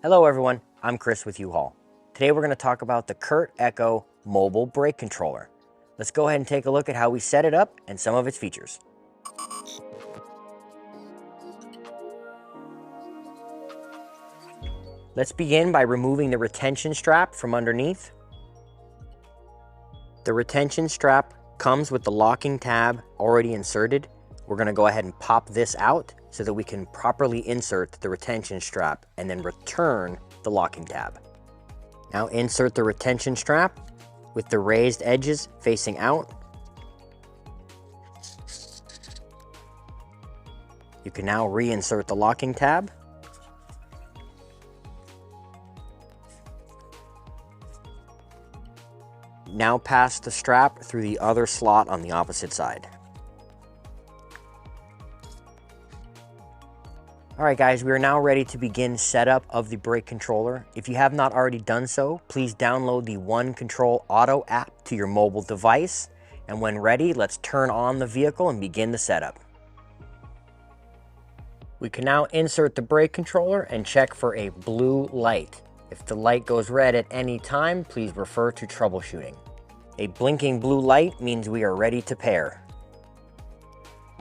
Hello everyone, I'm Chris with U-Haul. Today we're going to talk about the Curt Echo Mobile brake controller. Let's go ahead and take a look at how we set it up and some of its features. Let's begin by removing the retention strap from underneath. The retention strap comes with the locking tab already inserted. We're going to go ahead and pop this out so that we can properly insert the retention strap and then return the locking tab. Now insert the retention strap with the raised edges facing out. You can now reinsert the locking tab. Now pass the strap through the other slot on the opposite side. Alright guys, we are now ready to begin setup of the brake controller. If you have not already done so, please download the One Control Auto app to your mobile device. And when ready, let's turn on the vehicle and begin the setup. We can now insert the brake controller and check for a blue light. If the light goes red at any time, please refer to troubleshooting. A blinking blue light means we are ready to pair.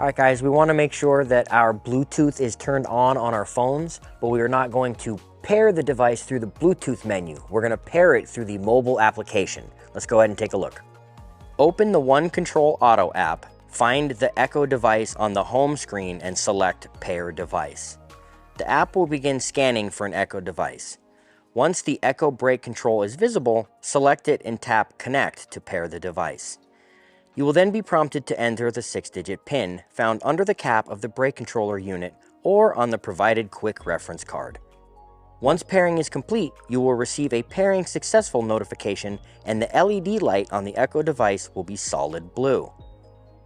Alright guys, we want to make sure that our Bluetooth is turned on our phones, but we are not going to pair the device through the Bluetooth menu. We're going to pair it through the mobile application. Let's go ahead and take a look. Open the One Control Auto app, find the Echo device on the home screen and select Pair Device. The app will begin scanning for an Echo device. Once the Echo brake control is visible, select it and tap Connect to pair the device. You will then be prompted to enter the 6-digit PIN found under the cap of the brake controller unit or on the provided quick reference card. Once pairing is complete, you will receive a pairing successful notification and the LED light on the Echo device will be solid blue.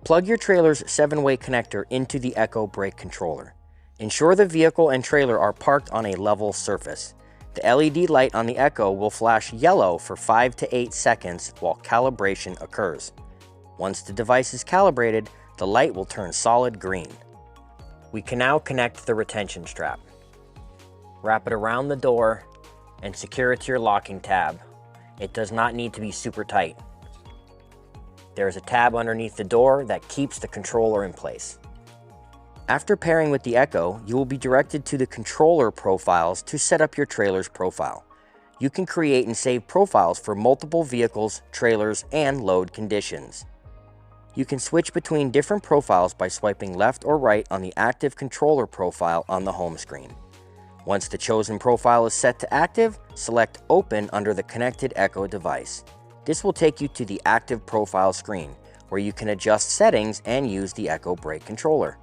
Plug your trailer's 7-way connector into the Echo brake controller. Ensure the vehicle and trailer are parked on a level surface. The LED light on the Echo will flash yellow for 5 to 8 seconds while calibration occurs. Once the device is calibrated, the light will turn solid green. We can now connect the retention strap. Wrap it around the door and secure it to your locking tab. It does not need to be super tight. There is a tab underneath the door that keeps the controller in place. After pairing with the Echo, you will be directed to the controller profiles to set up your trailer's profile. You can create and save profiles for multiple vehicles, trailers, and load conditions. You can switch between different profiles by swiping left or right on the active controller profile on the home screen. Once the chosen profile is set to active, select Open under the connected Echo device. This will take you to the active profile screen, where you can adjust settings and use the Echo brake controller.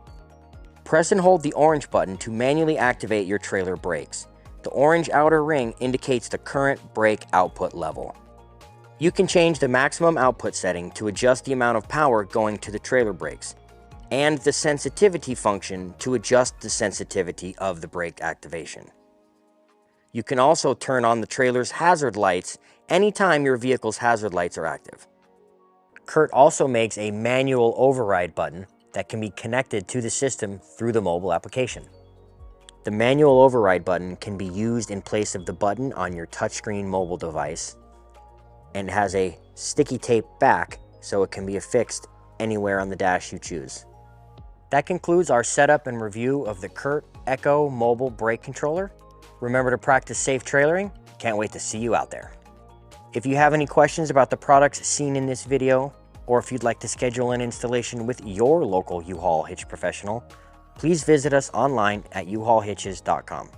Press and hold the orange button to manually activate your trailer brakes. The orange outer ring indicates the current brake output level. You can change the maximum output setting to adjust the amount of power going to the trailer brakes, and the sensitivity function to adjust the sensitivity of the brake activation. You can also turn on the trailer's hazard lights anytime your vehicle's hazard lights are active. Curt also makes a manual override button that can be connected to the system through the mobile application. The manual override button can be used in place of the button on your touchscreen mobile device and has a sticky tape back so it can be affixed anywhere on the dash you choose. That concludes our setup and review of the Curt Echo Mobile brake controller. Remember to practice safe trailering. Can't wait to see you out there. If you have any questions about the products seen in this video, or if you'd like to schedule an installation with your local U-Haul hitch professional, please visit us online at uhaulhitches.com.